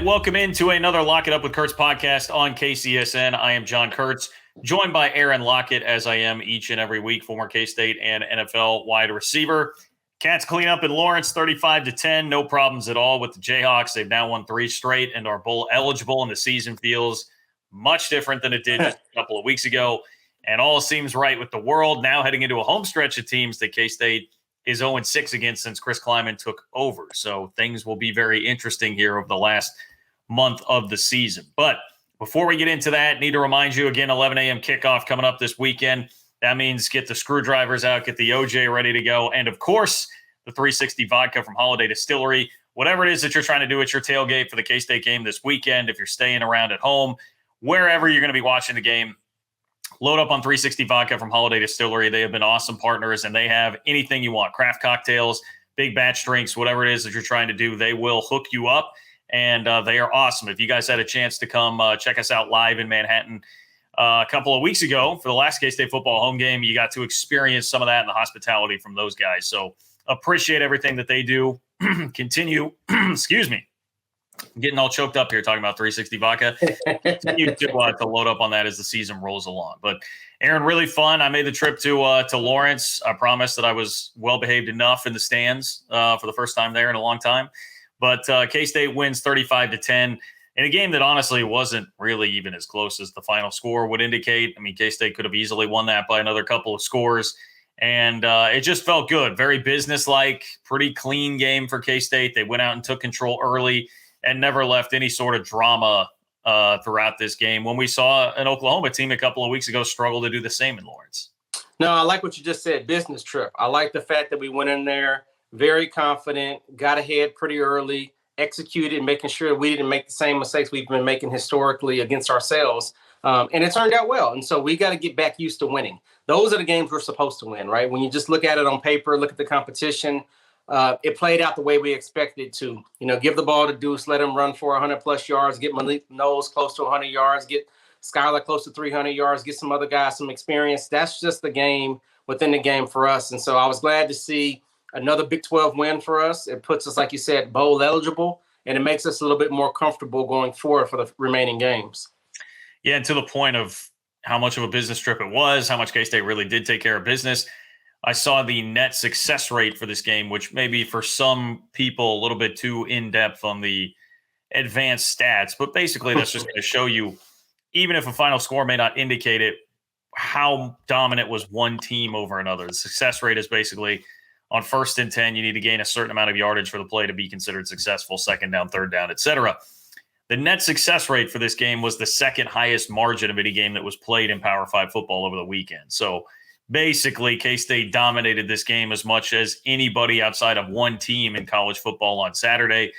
welcome into another Lock It Up with Kurtz podcast on KCSN. I am John Kurtz, joined by Aaron Lockett, as I am each and every week, former K-State and NFL wide receiver. Cats clean up in Lawrence, 35-10, no problems at all with the Jayhawks. They've now won 3 straight and are bowl eligible, and the season feels much different than it did just a couple of weeks ago. And all seems right with the world. Now heading into a home stretch of teams that K-State is 0-6 against since Chris Kleiman took over. So things will be very interesting here over the last month of the season. But before we get into that, need to remind you again, 11 a.m. kickoff coming up this weekend. That means get the screwdrivers out, get the OJ ready to go. And of course, the 360 vodka from Holiday Distillery. Whatever it is that you're trying to do at your tailgate for the K-State game this weekend, if you're staying around at home, wherever you're going to be watching the game, load up on 360 vodka from Holiday Distillery. They have been awesome partners, and they have anything you want. Craft cocktails, big batch drinks, whatever it is that you're trying to do, they will hook you up, and they are awesome. If you guys had a chance to come check us out live in Manhattan a couple of weeks ago for the last K-State football home game, you got to experience some of that and the hospitality from those guys. So appreciate everything that they do. Continue, excuse me, I'm getting all choked up here talking about 360 vodka. Continue to load up on that as the season rolls along. But Aaron, really fun. I made the trip to Lawrence. I promised that I was well behaved enough in the stands for the first time there in a long time. But K-State wins 35-10 in a game that honestly wasn't really even as close as the final score would indicate. I mean, K-State could have easily won that by another couple of scores. And it just felt good. Very businesslike, pretty clean game for K-State. They went out and took control early and never left any sort of drama throughout this game, when we saw an Oklahoma team a couple of weeks ago struggle to do the same in Lawrence. No, I like what you just said, business trip. I like the fact that we went in there very confident, got ahead pretty early, executed, making sure we didn't make the same mistakes we've been making historically against ourselves. And it turned out well. And so we got to get back used to winning. Those are the games we're supposed to win, right? When you just look at it on paper, look at the competition, it played out the way we expected it to. You know, give the ball to Deuce, let him run for 100-plus yards, get Malik Knowles close to 100 yards, get Skylar close to 300 yards, get some other guys some experience. That's just the game within the game for us. And so I was glad to see another Big 12 win for us. It puts us, like you said, bowl eligible, and it makes us a little bit more comfortable going forward for the remaining games. Yeah, and to the point of how much of a business trip it was, how much K-State really did take care of business, I saw the net success rate for this game, which may be for some people a little bit too in-depth on the advanced stats. But basically, that's just going to show you, even if a final score may not indicate it, how dominant was one team over another. The success rate is basically on 1st and 10, you need to gain a certain amount of yardage for the play to be considered successful, 2nd down, 3rd down, etc. The net success rate for this game was the 2nd highest margin of any game that was played in Power 5 football over the weekend. So basically, K-State dominated this game as much as anybody outside of one team in college football on Saturday,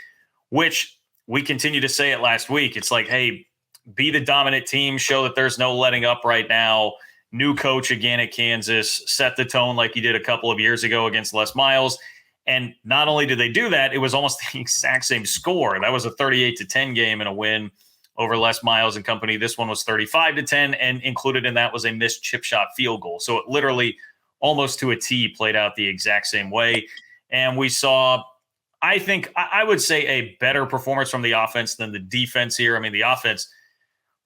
which we continue to say it last week. It's like, hey, be the dominant team, show that there's no letting up right now. New coach again at Kansas, set the tone like he did a couple of years ago against Les Miles. And not only did they do that, it was almost the exact same score. That was a 38-10 game and a win over Les Miles and company. This one was 35-10, and included in that was a missed chip shot field goal. So it literally almost to a T played out the exact same way. And we saw, I think, I would say a better performance from the offense than the defense here. I mean, the offense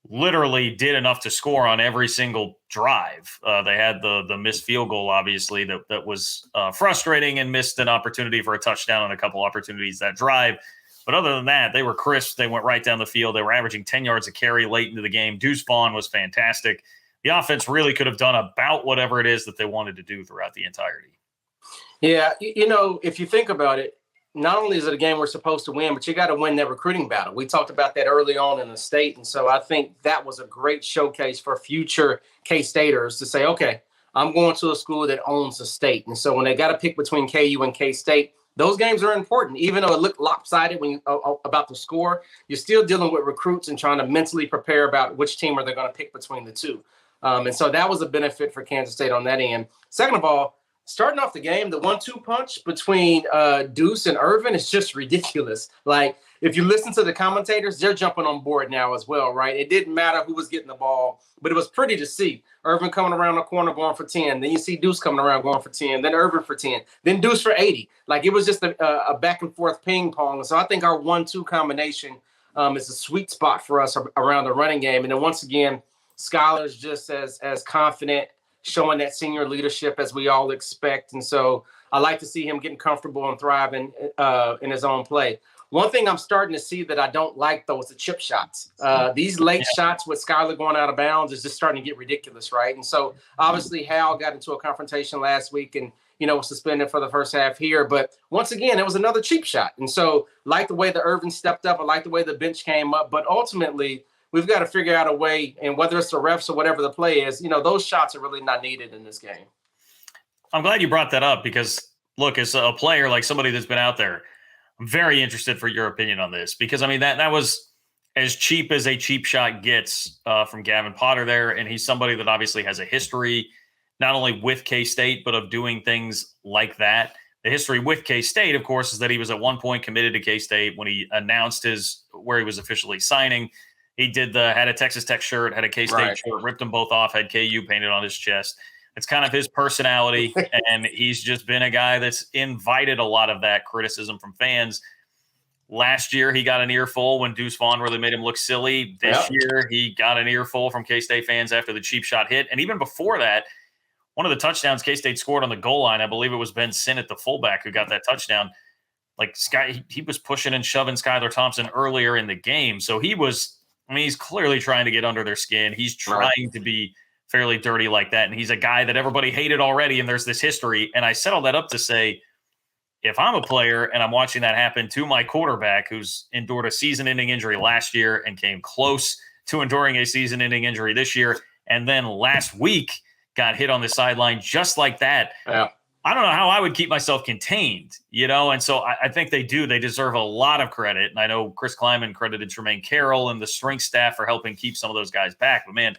literally did enough to score on every single drive. They had the missed field goal, obviously, that was frustrating, and missed an opportunity for a touchdown and a couple opportunities that drive. But other than that, they were crisp. They went right down the field. They were averaging 10 yards a carry late into the game. Deuce Vaughn was fantastic. The offense really could have done about whatever it is that they wanted to do throughout the entirety. Yeah, you know, if you think about it, not only is it a game we're supposed to win, but you got to win that recruiting battle. We talked about that early on in the state. And so I think that was a great showcase for future K-Staters to say, okay, I'm going to a school that owns the state. And so when they got to pick between KU and K-State, those games are important. Even though it looked lopsided when about the score, you're still dealing with recruits and trying to mentally prepare about which team are they going to pick between the two. And so that was a benefit for Kansas State on that end. Second of all, starting off the game, the 1-2 punch between Deuce and Irvin is just ridiculous. Like, if you listen to the commentators, they're jumping on board now as well, right? It didn't matter who was getting the ball, but it was pretty to see. Irvin coming around the corner going for 10. Then you see Deuce coming around going for 10. Then Irvin for 10. Then Deuce for 80. Like, it was just a back and forth ping pong. So I think our 1-2 combination is a sweet spot for us around the running game. And then once again, Skylar's just as confident, showing that senior leadership as we all expect. And so I like to see him getting comfortable and thriving in his own play. One thing I'm starting to see that I don't like, though, is the chip shots. These late shots with Skylar going out of bounds is just starting to get ridiculous, right? And so obviously Hal got into a confrontation last week and, was suspended for the first half here. But once again, it was another cheap shot. And so like the way the Irvin stepped up, I like the way the bench came up. But ultimately, we've got to figure out a way, and whether it's the refs or whatever the play is, those shots are really not needed in this game. I'm glad you brought that up because, look, as a player, like somebody that's been out there, I'm very interested for your opinion on this because, I mean, that was as cheap as a cheap shot gets from Gavin Potter there, and he's somebody that obviously has a history not only with K-State, but of doing things like that. The history with K-State, of course, is that he was at one point committed to K-State when he announced where he was officially signing. He had a Texas Tech shirt, had a K-State shirt, ripped them both off, had KU painted on his chest. It's kind of his personality, and he's just been a guy that's invited a lot of that criticism from fans. Last year, he got an earful when Deuce Vaughn really made him look silly. This year, he got an earful from K-State fans after the cheap shot hit. And even before that, one of the touchdowns K-State scored on the goal line, I believe it was Ben Sinnott, the fullback, who got that touchdown. Like, he was pushing and shoving Skylar Thompson earlier in the game. So he's clearly trying to get under their skin. He's trying to be fairly dirty like that. And he's a guy that everybody hated already, and there's this history. And I set all that up to say, if I'm a player and I'm watching that happen to my quarterback who's endured a season-ending injury last year and came close to enduring a season-ending injury this year, and then last week got hit on the sideline just like that, I don't know how I would keep myself contained, And so I think they do. They deserve a lot of credit. And I know Chris Kleiman credited Tremaine Carroll and the strength staff for helping keep some of those guys back. But, man,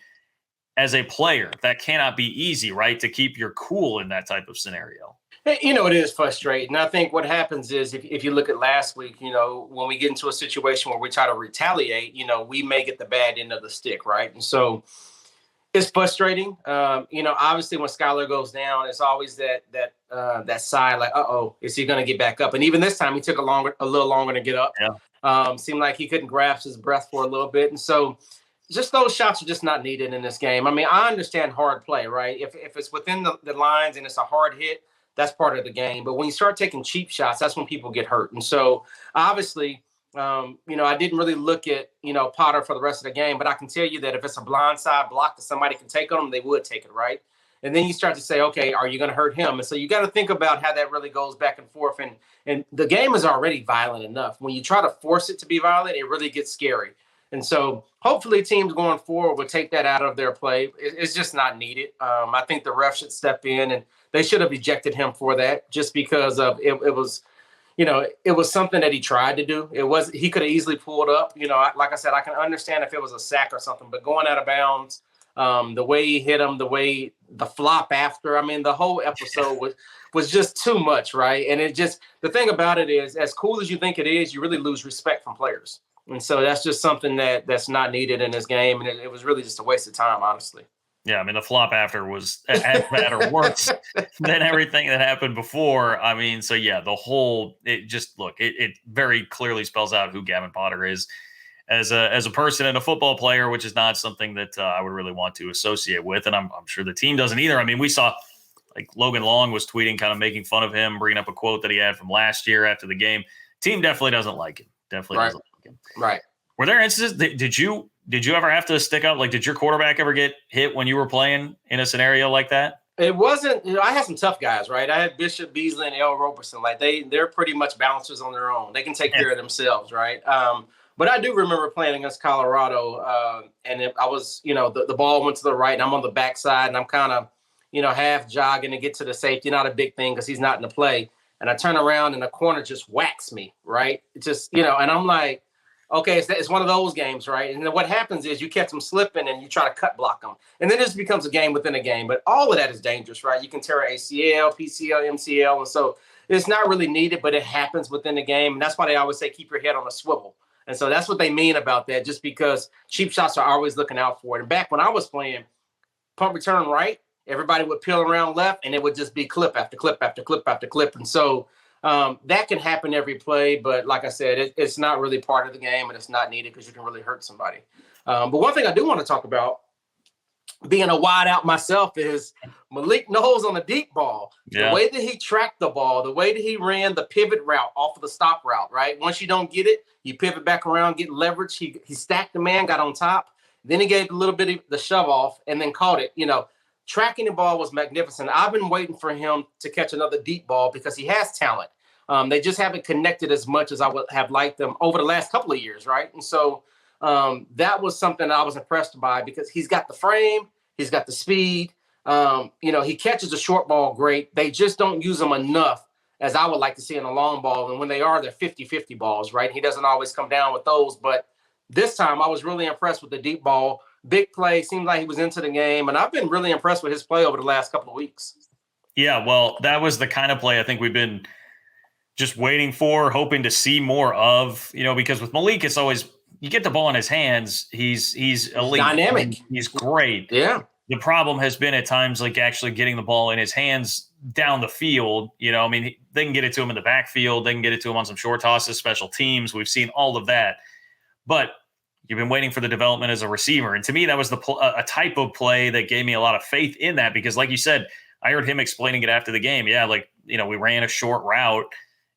as a player, that cannot be easy, right, to keep your cool in that type of scenario. It is frustrating. I think what happens is if you look at last week, when we get into a situation where we try to retaliate, we may get the bad end of the stick, right? And so it's frustrating. Obviously when Skylar goes down, it's always that side like, is he going to get back up? And even this time he took a little longer to get up. Yeah. Seemed like he couldn't grasp his breath for a little bit. And so just those shots are just not needed in this game. I mean, I understand hard play, right? If it's within the lines and it's a hard hit, that's part of the game. But when you start taking cheap shots, that's when people get hurt. And so obviously, I didn't really look at, Potter for the rest of the game, but I can tell you that if it's a blindside block that somebody can take on them, they would take it, right? And then you start to say, okay, are you going to hurt him? And so you got to think about how that really goes back and forth. And the game is already violent enough. When you try to force it to be violent, it really gets scary. And so hopefully teams going forward will take that out of their play. It's just not needed. I think the ref should step in, and they should have ejected him for that just because of it was – it was something that he tried to do. He could have easily pulled up. Like I said, I can understand if it was a sack or something, but going out of bounds, the way he hit him, the flop after, I mean, the whole episode was just too much, right? And the thing about it is, as cool as you think it is, you really lose respect from players. And so that's just something that's not needed in this game. And it was really just a waste of time, honestly. Yeah, I mean, the flop after was as bad or worse than everything that happened before. I mean, so yeah, it very clearly spells out who Gavin Potter is as a person and a football player, which is not something that I would really want to associate with. And I'm sure the team doesn't either. I mean, we saw like Logan Long was tweeting, kind of making fun of him, bringing up a quote that he had from last year after the game. Team definitely doesn't like him. Doesn't like him. Right. Were there instances? Did you ever have to stick up? Like, did your quarterback ever get hit when you were playing in a scenario like that? It wasn't, I had some tough guys, right? I had Bishop, Beasley, and L. Roberson. Like, they're pretty much bouncers on their own. They can take care of themselves, right? But I do remember playing against Colorado, and I was, the ball went to the right, and I'm on the backside, and I'm kind of, half jogging to get to the safety. Not a big thing because he's not in the play. And I turn around, and the corner just whacks me, right? It just, and I'm like, okay, it's one of those games, right? And then what happens is you catch them slipping and you try to cut block them. And then it just becomes a game within a game. But all of that is dangerous, right? You can tear an ACL, PCL, MCL. And so it's not really needed, but it happens within the game. And that's why they always say keep your head on a swivel. And so that's what they mean about that, just because cheap shots are always looking out for it. And back when I was playing, punt return right, everybody would peel around left, and it would just be clip after clip after clip after clip. And so That can happen every play, but like I said, it's not really part of the game, and it's not needed because you can really hurt somebody. But one thing I do want to talk about, being a wide out myself, is Malik Knowles on the deep ball. Yeah. The way that he tracked the ball, the way that he ran the pivot route off of the stop route, right? Once you don't get it, you pivot back around, get leverage. He stacked the man, got on top. Then he gave a little bit of the shove off and then caught it. Tracking the ball was magnificent. I've been waiting for him to catch another deep ball because he has talent. They just haven't connected as much as I would have liked them over the last couple of years, right? And so that was something I was impressed by because he's got the frame, he's got the speed. He catches a short ball great. They just don't use him enough as I would like to see in a long ball. And when they are, they're 50-50 balls, right? He doesn't always come down with those. But this time I was really impressed with the deep ball. Big play, seemed like he was into the game. And I've been really impressed with his play over the last couple of weeks. Yeah, well, that was the kind of play I think we've been just waiting for, hoping to see more of, because with Malik, it's always, you get the ball in his hands, he's elite. Dynamic. He's great. Yeah. The problem has been at times like actually getting the ball in his hands down the field. They can get it to him in the backfield. They can get it to him on some short tosses, special teams. We've seen all of that. But you've been waiting for the development as a receiver. And to me, that was a type of play that gave me a lot of faith in that because like you said, I heard him explaining it after the game. Yeah, we ran a short route.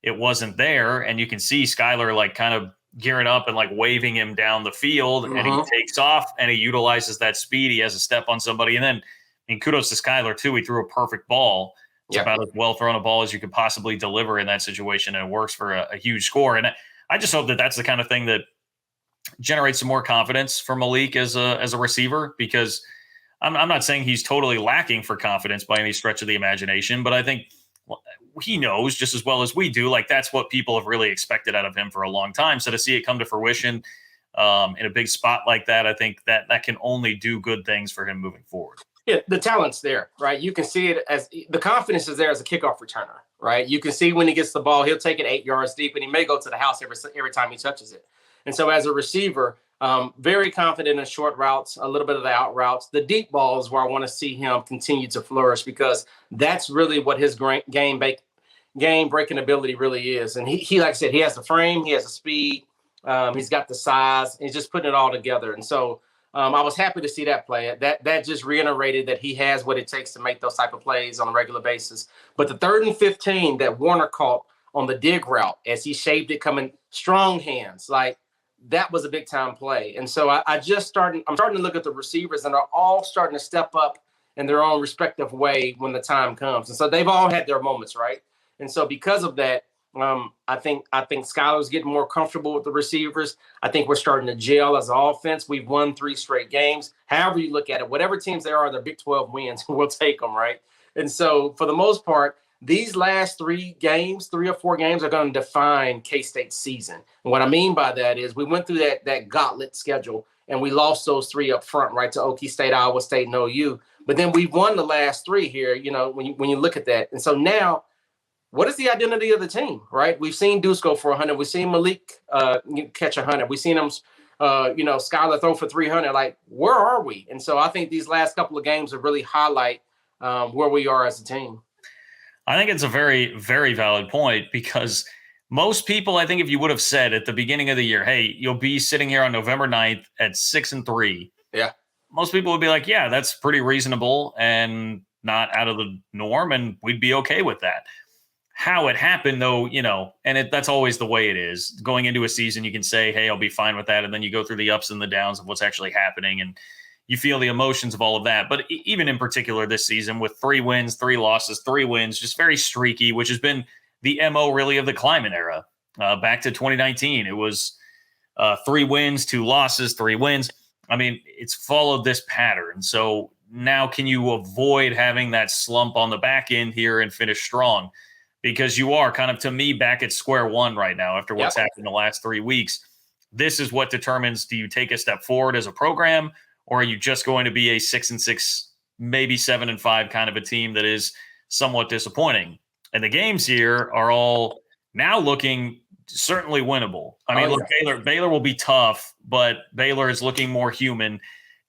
It wasn't there. And you can see Skylar kind of gearing up and waving him down the field and he takes off and he utilizes that speed. He has a step on somebody. And then, kudos to Skylar too. He threw a perfect ball. It's about as well thrown a ball as you could possibly deliver in that situation. And it works for a huge score. And I just hope that that's the kind of thing that generates some more confidence for Malik as a receiver, because I'm not saying he's totally lacking for confidence by any stretch of the imagination, but I think he knows just as well as we do, that's what people have really expected out of him for a long time. So to see it come to fruition in a big spot like that, I think that can only do good things for him moving forward. Yeah, the talent's there, right? You can see it as the confidence is there as a kickoff returner, right? You can see when he gets the ball, he'll take it 8 yards deep and he may go to the house every time he touches it. And so as a receiver, very confident in short routes, a little bit of the out routes. The deep ball is where I want to see him continue to flourish because that's really what his game breaking ability really is. And he, like I said, he has the frame, he has the speed, he's got the size, he's just putting it all together. And so I was happy to see that play. That just reiterated that he has what it takes to make those type of plays on a regular basis. But the 3rd and 15 that Warner caught on the dig route as he shaved it coming strong hands, that was a big time play. And so I'm starting to look at the receivers and they're all starting to step up in their own respective way when the time comes. And so they've all had their moments, right? And so because of that, I think Skylar's getting more comfortable with the receivers. I think we're starting to gel as an offense. We've won 3 straight games. However you look at it, whatever teams they are, they're Big 12 wins. We'll take them, right? And so for the most part, these last 3 or 4 games are going to define K-State's season. And what I mean by that is we went through that gauntlet schedule and we lost those 3 up front, right, to Okie State, Iowa State, and OU. But then we've won the last 3 here, when you look at that. And so now, what is the identity of the team, right? We've seen Deuce go for 100. We've seen Malik catch 100. We've seen him, Skylar throw for 300. Where are we? And so I think these last couple of games will really highlight where we are as a team. I think it's a very, very valid point because most people, I think if you would have said at the beginning of the year, hey, you'll be sitting here on November 9th at 6-3. Yeah. Most people would be like, yeah, that's pretty reasonable and not out of the norm. And we'd be okay with that. How it happened though, and that's always the way it is. Going into a season, you can say, hey, I'll be fine with that. And then you go through the ups and the downs of what's actually happening. And you feel the emotions of all of that. But even in particular this season with 3 wins, 3 losses, 3 wins, just very streaky, which has been the MO really of the Kleiman era. Back to 2019, it was 3 wins, 2 losses, 3 wins. I mean, it's followed this pattern. So now can you avoid having that slump on the back end here and finish strong? Because you are kind of, to me, back at square one right now after what's happened the last 3 weeks. This is what determines, do you take a step forward as a program? Or are you just going to be a 6-6, maybe 7-5 kind of a team that is somewhat disappointing? And the games here are all now looking certainly winnable. I mean, look, Baylor will be tough, but Baylor is looking more human.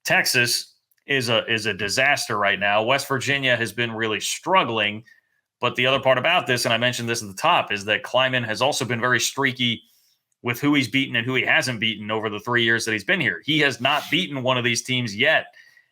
Texas is a disaster right now. West Virginia has been really struggling, But the other part about this, and I mentioned this at the top, is that Kleiman has also been very streaky with who he's beaten and who he hasn't beaten over the 3 years that he's been here. He has not beaten one of these teams yet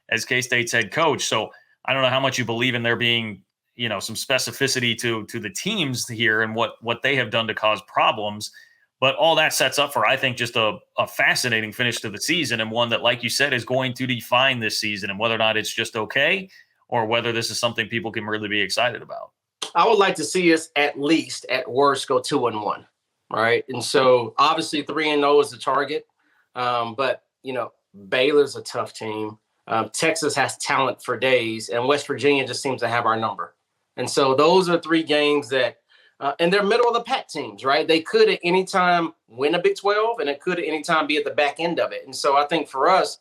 as K-State's head coach. So I don't know how much you believe in there being, some specificity to the teams here and what they have done to cause problems. But all that sets up for, I think, just a fascinating finish to the season, and one that, like you said, is going to define this season, and whether or not it's just okay or whether this is something people can really be excited about. I would like to see us at least, at worst, go 2-1, right? And so obviously 3-0 is the target. But, Baylor's a tough team. Texas has talent for days, and West Virginia just seems to have our number. And so those are 3 games that, and they're middle of the pack teams, right? They could at any time win a Big 12, and it could at any time be at the back end of it. And so I think for us,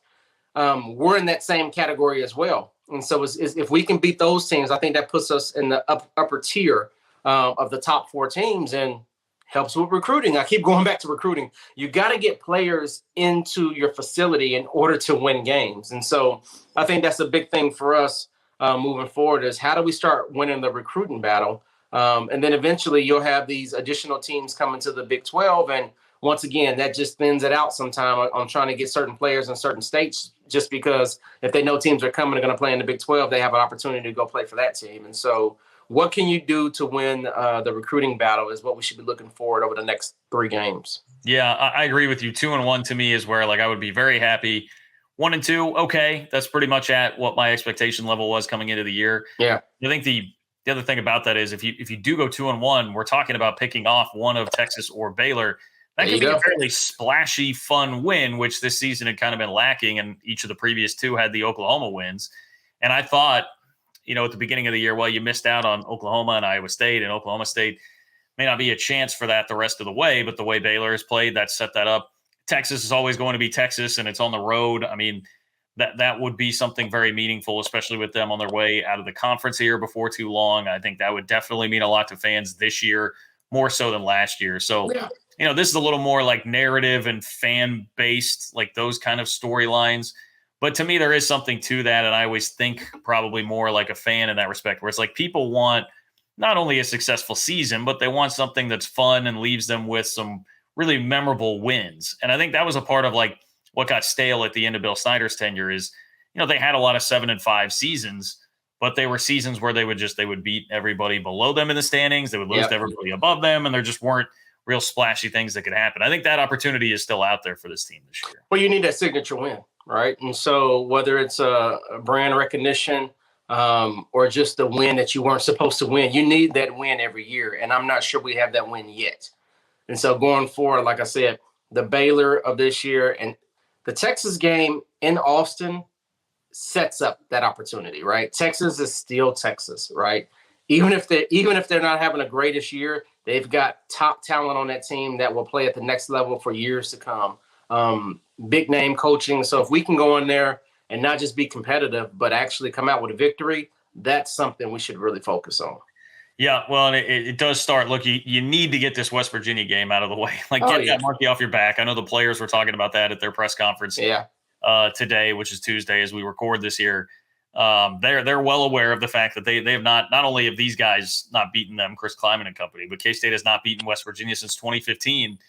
we're in that same category as well. And so if we can beat those teams, I think that puts us in the upper tier of the top 4 teams and helps with recruiting. I keep going back to recruiting. You got to get players into your facility in order to win games. And so I think that's a big thing for us moving forward is how do we start winning the recruiting battle? And then eventually you'll have these additional teams coming to the Big 12. And once again, that just thins it out sometime on trying to get certain players in certain states, just because if they know teams are coming and going to play in the Big 12, they have an opportunity to go play for that team. And so what can you do to win the recruiting battle is what we should be looking forward over the next 3 games. Yeah, I agree with you. 2-1 to me is where I would be very happy. 1-2, okay. That's pretty much at what my expectation level was coming into the year. Yeah. I think the other thing about that is if you do go 2-1, we're talking about picking off one of Texas or Baylor. That could be a fairly splashy, fun win, which this season had kind of been lacking, and each of the previous 2 had the Oklahoma wins. And I thought, at the beginning of the year, you missed out on Oklahoma and Iowa State, and Oklahoma State may not be a chance for that the rest of the way, but the way Baylor has played, that set that up. Texas is always going to be Texas, and it's on the road. I mean, that would be something very meaningful, especially with them on their way out of the conference here before too long. I think that would definitely mean a lot to fans this year, more so than last year. So, this is a little more like narrative and fan-based, like those kind of storylines. But to me, there is something to that, and I always think probably more like a fan in that respect, where it's like people want not only a successful season, but they want something that's fun and leaves them with some really memorable wins. And I think that was a part of what got stale at the end of Bill Snyder's tenure is, they had a lot of 7-5 seasons, but they were seasons where they would beat everybody below them in the standings. They would lose to everybody above them, and there just weren't real splashy things that could happen. I think that opportunity is still out there for this team this year. Well, you need that signature win, right? And so whether it's a brand recognition or just the win that you weren't supposed to win, you need that win every year. And I'm not sure we have that win yet. And so going forward, like I said, the Baylor of this year and the Texas game in Austin sets up that opportunity, right? Texas is still Texas, right? Even if they're not having a greatest year, they've got top talent on that team that will play at the next level for years to come. Big name coaching. So if we can go in there and not just be competitive, but actually come out with a victory, that's something we should really focus on. Yeah, well, and it does start. Look, you need to get this West Virginia game out of the way. Get that monkey off your back. I know the players were talking about that at their press conference today, which is Tuesday as we record this here. They're well aware of the fact that they have not only have these guys not beaten them, Chris Kleiman and company, but K-State has not beaten West Virginia since 2015,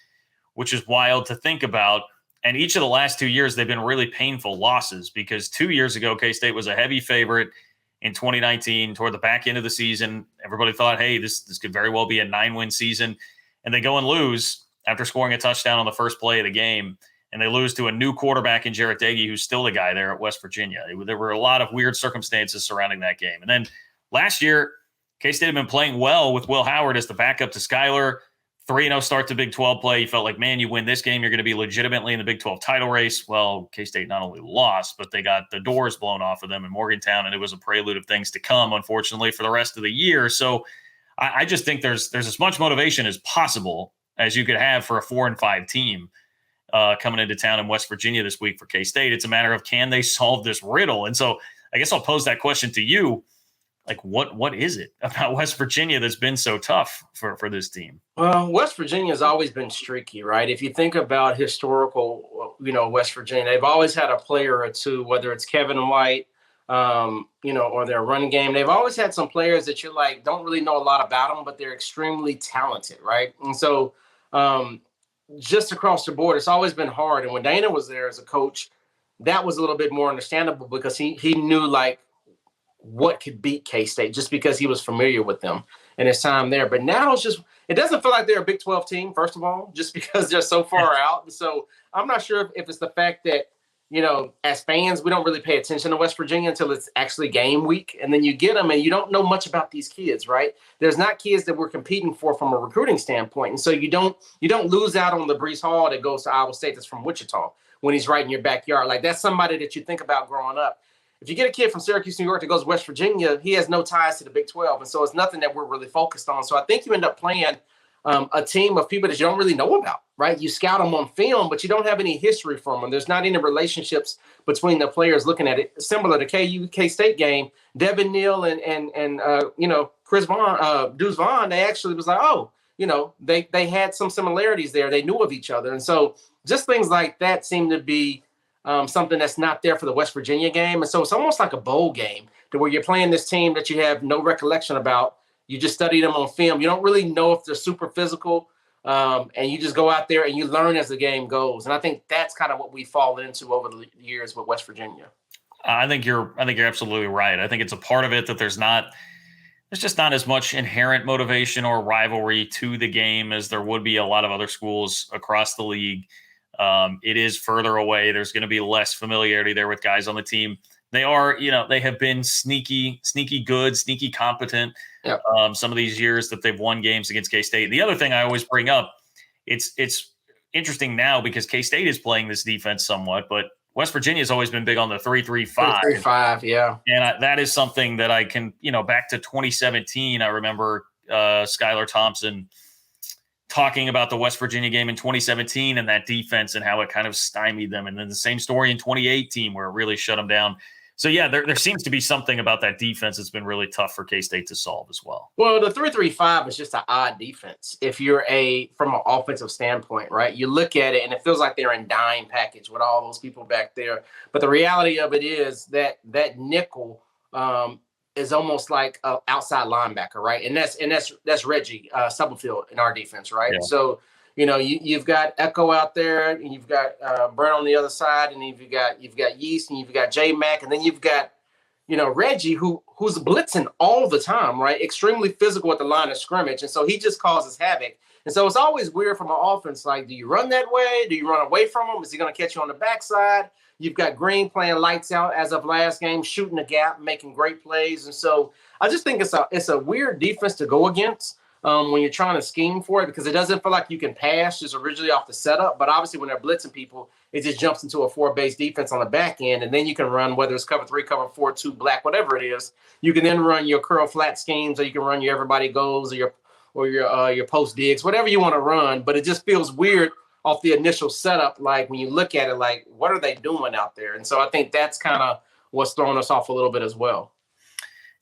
which is wild to think about. And each of the last 2 years, they've been really painful losses because 2 years ago, K-State was a heavy favorite in 2019 toward the back end of the season. Everybody thought, hey, this could very well be a 9-win season. And they go and lose after scoring a touchdown on the first play of the game. And they lose to a new quarterback in Jarrett Dagey, who's still the guy there at West Virginia. There were a lot of weird circumstances surrounding that game. And then last year, K-State had been playing well with Will Howard as the backup to Skyler. 3-0 start to Big 12 play. You felt like, man, you win this game, you're going to be legitimately in the Big 12 title race. Well, K-State not only lost, but they got the doors blown off of them in Morgantown, and it was a prelude of things to come, unfortunately, for the rest of the year. So I just think there's as much motivation as possible as you could have for a 4-5 team coming into town in West Virginia this week for K-State. It's a matter of, can they solve this riddle? And so I guess I'll pose that question to you. Like, what is it about West Virginia that's been so tough for this team? Well, West Virginia has always been streaky, right? If you think about historical, West Virginia, they've always had a player or two, whether it's Kevin White or their running game. They've always had some players that you're like, don't really know a lot about them, but they're extremely talented, right? And so just across the board, it's always been hard. And when Dana was there as a coach, that was a little bit more understandable because he knew like what could beat K-State just because he was familiar with them and his time there. But now it doesn't feel like they're a Big 12 team, first of all, just because they're so far out. And so I'm not sure if it's the fact that, as fans, we don't really pay attention to West Virginia until it's actually game week. And then you get them and you don't know much about these kids, right? There's not kids that we're competing for from a recruiting standpoint. And so you don't lose out on the Breece Hall that goes to Iowa State that's from Wichita when he's right in your backyard. Like that's somebody that you think about growing up. If you get a kid from Syracuse, New York that goes to West Virginia, he has no ties to the Big 12. And so it's nothing that we're really focused on. So I think you end up playing a team of people that you don't really know about, right? You scout them on film, but you don't have any history from them. There's not any relationships between the players looking at it. Similar to K-State game, Devin Neal and Chris Vaughn, Deuce Vaughn, they actually was like, they had some similarities there. They knew of each other. And so just things like that seem to be something that's not there for the West Virginia game. And so it's almost like a bowl game to where you're playing this team that you have no recollection about. You just study them on film. You don't really know if they're super physical, and you just go out there and you learn as the game goes. And I think that's kind of what we fall into over the years with West Virginia. I think you're absolutely right. I think it's a part of it that there's just not as much inherent motivation or rivalry to the game as there would be a lot of other schools across the league. It is further away. There's going to be less familiarity there with guys on the team. They are, they have been sneaky good, sneaky competent. Yep. Some of these years that they've won games against K-State. The other thing I always bring up, it's interesting now because K-State is playing this defense somewhat, but West Virginia has always been big on the 3-3-5. 3-3-5, yeah. And that is something that I can, back to 2017, I remember Skylar Thompson talking about the West Virginia game in 2017 and that defense and how it kind of stymied them. And then the same story in 2018 where it really shut them down. So, yeah, there seems to be something about that defense that's been really tough for K-State to solve as well. Well, the 3-3-5 is just an odd defense if you're from an offensive standpoint, right? You look at it and it feels like they're in dime package with all those people back there. But the reality of it is that nickel is almost like an outside linebacker, right? And that's Reggie Stubblefield in our defense, right? Yeah. So, you've got Echo out there, and you've got Brent on the other side, and you've got Yeast, and you've got J Mac, and then you've got Reggie who's blitzing all the time, right? Extremely physical at the line of scrimmage, and so he just causes havoc. And so it's always weird from an offense. Like, do you run that way? Do you run away from him? Is he going to catch you on the backside? You've got Green playing lights out as of last game, shooting the gap, making great plays, and so I just think it's a weird defense to go against. When you're trying to scheme for it, because it doesn't feel like you can pass just originally off the setup. But obviously when they're blitzing people, it just jumps into a 4-base defense on the back end. And then you can run, whether it's cover 3, cover 4, 2, black, whatever it is. You can then run your curl flat schemes, or you can run your everybody goes or your post digs, whatever you want to run. But it just feels weird off the initial setup. Like when you look at it, like, what are they doing out there? And so I think that's kind of what's throwing us off a little bit as well.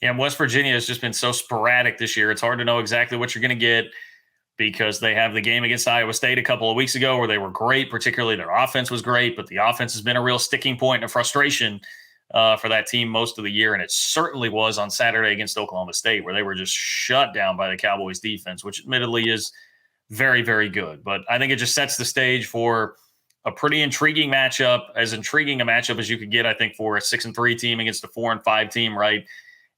Yeah, West Virginia has just been so sporadic this year. It's hard to know exactly what you're going to get because they have the game against Iowa State a couple of weeks ago where they were great, particularly their offense was great, but the offense has been a real sticking point and a frustration for that team most of the year, and it certainly was on Saturday against Oklahoma State where they were just shut down by the Cowboys defense, which admittedly is very, very good. But I think it just sets the stage for a pretty intriguing matchup, as intriguing a matchup as you could get, I think, for a 6-3 team against a 4-5 team, right?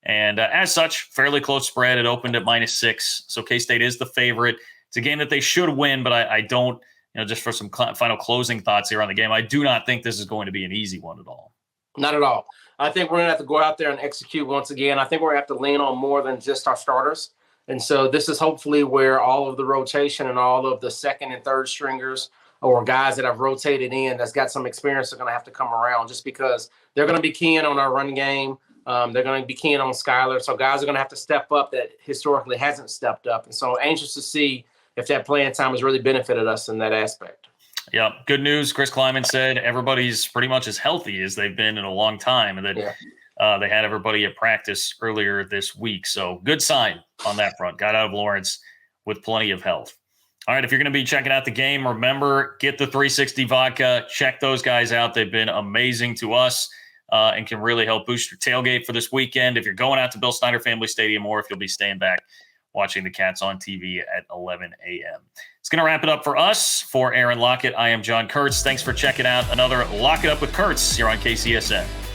And as such, fairly close spread. It opened at -6. So K-State is the favorite. It's a game that they should win, but I don't, just for some final closing thoughts here on the game, I do not think this is going to be an easy one at all. Not at all. I think we're going to have to go out there and execute once again. I think we're going to have to lean on more than just our starters. And so this is hopefully where all of the rotation and all of the second and third stringers or guys that have rotated in that's got some experience are going to have to come around, just because they're going to be keying on our run game. They're going to be keying on Skylar. So guys are going to have to step up that historically hasn't stepped up. And so anxious to see if that playing time has really benefited us in that aspect. Yeah. Good news. Chris Kleiman said everybody's pretty much as healthy as they've been in a long time, and that they had everybody at practice earlier this week. So good sign on that front. Got out of Lawrence with plenty of health. All right. If you're going to be checking out the game, remember, get the 360 vodka. Check those guys out. They've been amazing to us. and can really help boost your tailgate for this weekend if you're going out to Bill Snyder Family Stadium or if you'll be staying back watching the Cats on TV at 11 a.m. It's going to wrap it up for us. For Aaron Lockett, I am John Kurtz. Thanks for checking out another Lock It Up with Kurtz here on KCSN.